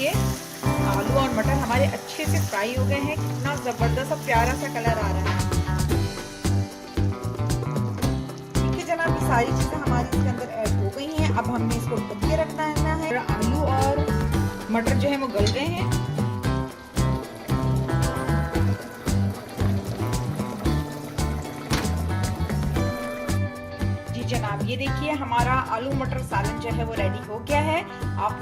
देखिए आलू और मटर हमारे अच्छे से फ्राई हो गए हैं। कितना जबरदस्त और प्यारा सा कलर आ रहा है। ठीक है जनाब, ये सारी चीजें हमारी इसके अंदर ऐड हो गई हैं। अब हमने इसको ढक के रखना है। आलू और मटर जो है वो गल गए हैं। जी जनाब, ये देखिए हमारा आलू मटर सालन जो है वो रेडी हो गया है। आप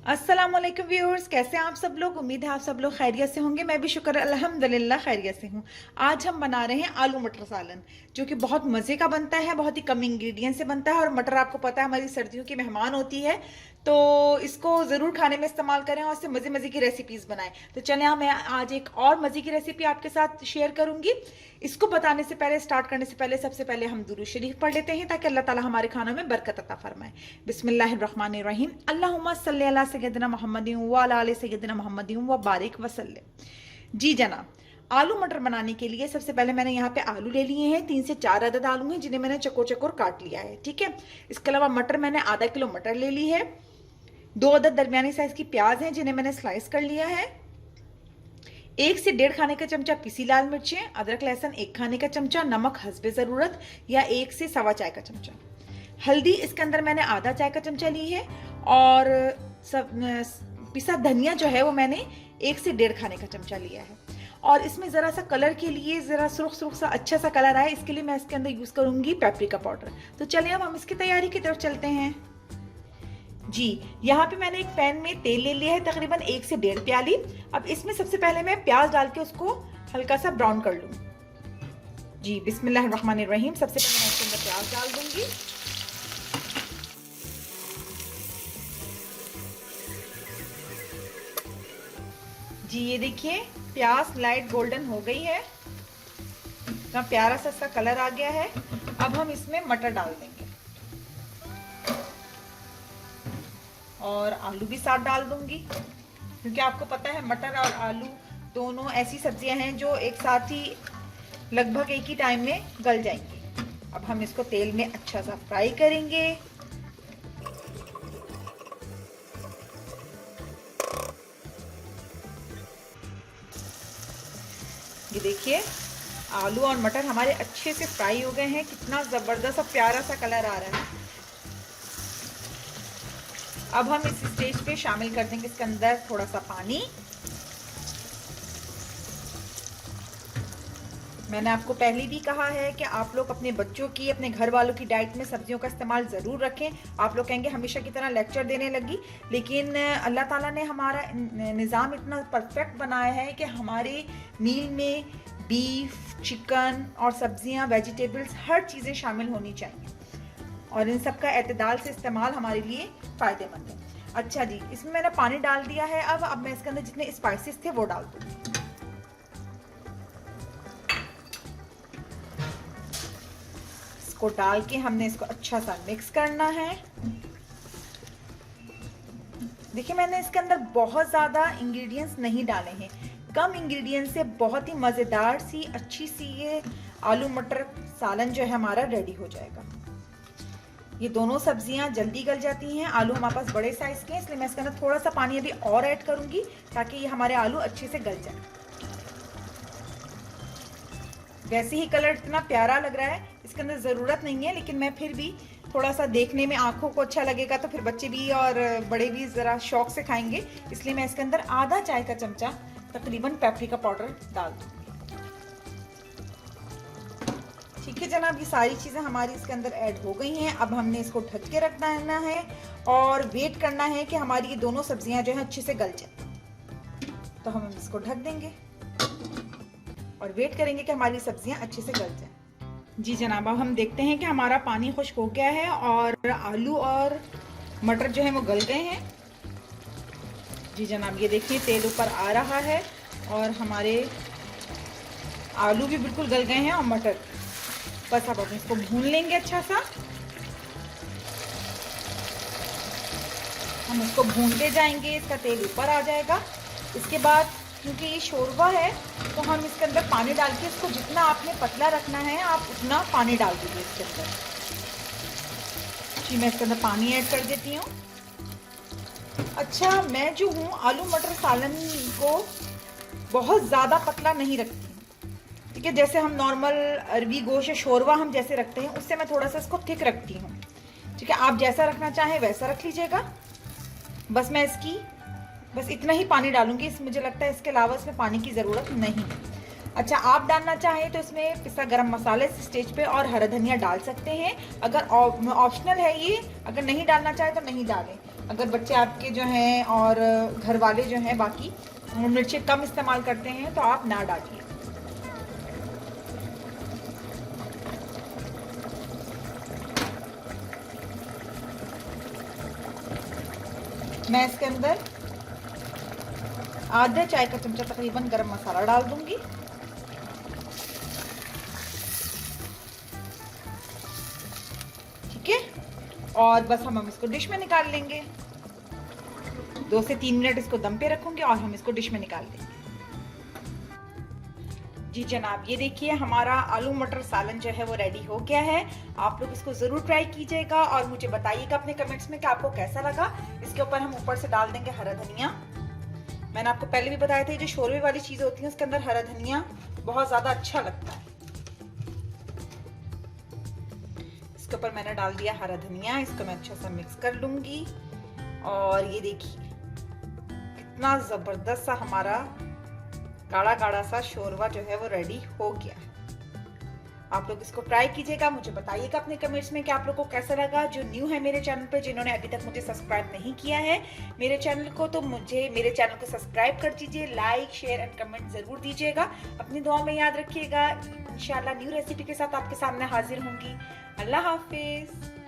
अस्सलाम वालेकुम व्यूअर्स, कैसे हैं आप सब लोग। उम्मीद है आप सब लोग खैरियत से होंगे। मैं भी शुक्र अल्हम्दुलिल्लाह खैरियत से हूँ। आज हम बना रहे हैं आलू मटर सालन, जो कि बहुत मज़े का बनता है, बहुत ही कम इंग्रेडिएंट से बनता है। और मटर आपको पता है हमारी सर्दियों की मेहमान होती है, तो इसको ज़रूर खाने में इस्तेमाल करें और इससे मज़े मज़े की रेसिपीज़ बनाएं। तो चलें, मैं आज एक और मज़े की रेसिपी आपके साथ शेयर करूँगी। इसको बताने से पहले, स्टार्ट करने से पहले, सबसे पहले हम दुरूद शरीफ पढ़ लेते हैं ताकि अल्लाह ताला हमारे खानों में बरकत अता फरमाए। बिस्मिल्लाहिर्रहमानिर्रहीम। अल्लाहुम्मा सल्ली अला सय्यदिना मुहम्मदिन व अला आलि सय्यदिना मुहम्मदिन व बारिक वसल्लम। जी जनाब, आलू मटर बनाने के लिए सबसे पहले मैंने यहाँ पे आलू ले लिए हैं। 3 से 4 अदद आलू हैं जिन्हें मैंने चकोर चकोर काट लिया है। ठीक है, इसके अलावा मटर मैंने आधा किलो मटर ले ली है। 2 अदद दरमियानी साइज की प्याज हैं जिन्हें मैंने स्लाइस कर लिया है। 1 से 1.5 खाने का चमचा पिसी लाल मिर्चें, अदरक लहसुन 1 खाने का चमचा, नमक हस्बे ज़रूरत या 1 से सवा चाय का चमचा। हल्दी इसके अंदर मैंने आधा चाय का चमचा ली है। और पिसा धनिया जो है वो मैंने 1 से 1.5 खाने का चमचा लिया है। और इसमें ज़रा सा कलर के लिए, ज़रा सुर्ख सुर्ख सा अच्छा सा कलर आए, इसके लिए मैं इसके अंदर यूज़ करूँगी पेपरिका पाउडर। तो चलिए अब हम इसकी तैयारी की तरफ चलते हैं। जी, यहाँ पे मैंने एक पैन में तेल ले लिया है, तकरीबन 1 से 1.5 प्याली। अब इसमें सबसे पहले मैं प्याज डाल के उसको हल्का सा ब्राउन कर लूँ। जी बिस्मिल्लाहिर्रहमानिर्रहीम। सबसे पहले मैं इसके अंदर प्याज डाल दूंगी। जी ये देखिए प्याज लाइट गोल्डन हो गई है, इतना प्यारा सा इसका कलर आ गया है। अब हम इसमें मटर डाल देंगे और आलू भी साथ डाल दूंगी, क्योंकि आपको पता है मटर और आलू दोनों ऐसी सब्जियां हैं जो एक साथ ही लगभग एक ही टाइम में गल जाएंगी। अब हम इसको तेल में अच्छा सा फ्राई करेंगे। ये देखिए आलू और मटर हमारे अच्छे से फ्राई हो गए हैं। कितना जबरदस्त और प्यारा सा कलर आ रहा है। अब हम इस स्टेज पे शामिल कर देंगे इसके अंदर थोड़ा सा पानी। मैंने आपको पहले भी कहा है कि आप लोग अपने बच्चों की, अपने घर वालों की डाइट में सब्जियों का इस्तेमाल ज़रूर रखें। आप लोग कहेंगे हमेशा की तरह लेक्चर देने लगी, लेकिन अल्लाह ताला ने हमारा निज़ाम इतना परफेक्ट बनाया है कि हमारे मील में बीफ, चिकन और सब्जियां, वेजिटेबल्स, हर चीज़ें शामिल होनी चाहिए और इन सब का एतदाल से इस्तेमाल हमारे लिए फ़ायदेमंद है। अच्छा जी, इसमें मैंने पानी डाल दिया है। अब मैं इसके अंदर जितने स्पाइसेस थे वो डाल दूँगी। को डाल के हमने इसको अच्छा सा मिक्स करना है। देखिए मैंने इसके अंदर बहुत ज़्यादा इंग्रेडिएंट्स नहीं डाले हैं, कम इंग्रेडिएंट्स से बहुत ही मज़ेदार सी, अच्छी सी ये आलू मटर सालन जो है हमारा रेडी हो जाएगा। ये दोनों सब्जियां जल्दी गल जाती हैं। आलू हमारे पास बड़े साइज के हैं, इसलिए मैं इसके अंदर थोड़ा सा पानी अभी और ऐड करूंगी ताकि ये हमारे आलू अच्छे से गल जाए। वैसे ही कलर इतना प्यारा लग रहा है, इसके अंदर ज़रूरत नहीं है, लेकिन मैं फिर भी थोड़ा सा देखने में आंखों को अच्छा लगेगा तो फिर बच्चे भी और बड़े भी ज़रा शौक से खाएंगे, इसलिए मैं इसके अंदर आधा चाय का चमचा तकरीबन पेपरिका पाउडर डाल दूँगी। ठीक है जनाब, ये सारी चीज़ें हमारी इसके अंदर ऐड हो गई हैं। अब हमने इसको ढक के रखना है और वेट करना है कि हमारी ये दोनों सब्जियां जो हैं अच्छे से गल जाए। तो हम इसको ढक देंगे और वेट करेंगे कि हमारी सब्जियां अच्छे से गल जाएं। जी जनाब, अब हम देखते हैं कि हमारा पानी खुश्क हो गया है और आलू और मटर जो है वो गल गए हैं। जी जनाब, ये देखिए तेल ऊपर आ रहा है और हमारे आलू भी बिल्कुल गल गए हैं और मटर। बस अब हम इसको भून लेंगे अच्छा सा। हम इसको भूनते जाएंगे, इसका तेल ऊपर आ जाएगा। इसके बाद क्योंकि ये शोरबा है तो हम इसके अंदर पानी डाल के इसको जितना आपने पतला रखना है आप उतना पानी डाल दीजिए इसके अंदर। जी मैं इसके अंदर पानी ऐड कर देती हूँ। अच्छा, मैं जो हूँ आलू मटर सालन को बहुत ज़्यादा पतला नहीं रखती हूँ, ठीक है। जैसे हम नॉर्मल अरबी गोश्त या शोरवा हम जैसे रखते हैं उससे मैं थोड़ा सा इसको थिक रखती हूँ, ठीक है। आप जैसा रखना चाहें वैसा रख लीजिएगा। बस मैं बस इतना ही पानी डालूंगी, मुझे लगता है इसके अलावा इसमें पानी की ज़रूरत नहीं। अच्छा, आप डालना चाहें तो इसमें पिसा गरम मसाले स्टेज पे और हरा धनिया डाल सकते हैं, अगर ऑप्शनल है ये। अगर नहीं डालना चाहे तो नहीं डालें। अगर बच्चे आपके जो हैं और घर वाले जो हैं बाकी मिर्ची कम इस्तेमाल करते हैं तो आप ना डालिए। मैं इसके अंदर आधा चाय का चमचा तकरीबन गरम मसाला डाल दूंगी। ठीक है, और बस हम इसको डिश में निकाल लेंगे। 2 से 3 मिनट इसको दम पे रखूंगी और हम इसको डिश में निकाल देंगे। जी जनाब, ये देखिए हमारा आलू मटर सालन जो है वो रेडी हो गया है। आप लोग इसको जरूर ट्राई कीजिएगा और मुझे बताइएगा अपने कमेंट्स में कि आपको कैसा लगा। इसके ऊपर हम ऊपर से डाल देंगे हरा धनिया। मैंने आपको पहले भी बताया था, जो शोरबे वाली चीजें होती हैं उसके अंदर हरा धनिया बहुत ज्यादा अच्छा लगता है। इसके ऊपर मैंने डाल दिया हरा धनिया, इसको मैं अच्छा सा मिक्स कर लूंगी। और ये देखिए कितना जबरदस्त सा हमारा गाढ़ा गाढ़ा सा शोरबा जो है वो रेडी हो गया है। आप लोग इसको ट्राई कीजिएगा, मुझे बताइएगा अपने कमेंट्स में कि आप लोग को कैसा लगा। जो न्यू है मेरे चैनल पे, जिन्होंने अभी तक मुझे सब्सक्राइब नहीं किया है मेरे चैनल को, तो मुझे मेरे चैनल को सब्सक्राइब कर दीजिए, लाइक शेयर एंड कमेंट जरूर दीजिएगा। अपनी दुआ में याद रखिएगा। इंशाल्लाह न्यू रेसिपी के साथ आपके सामने हाजिर होंगी। अल्लाह हाफिज।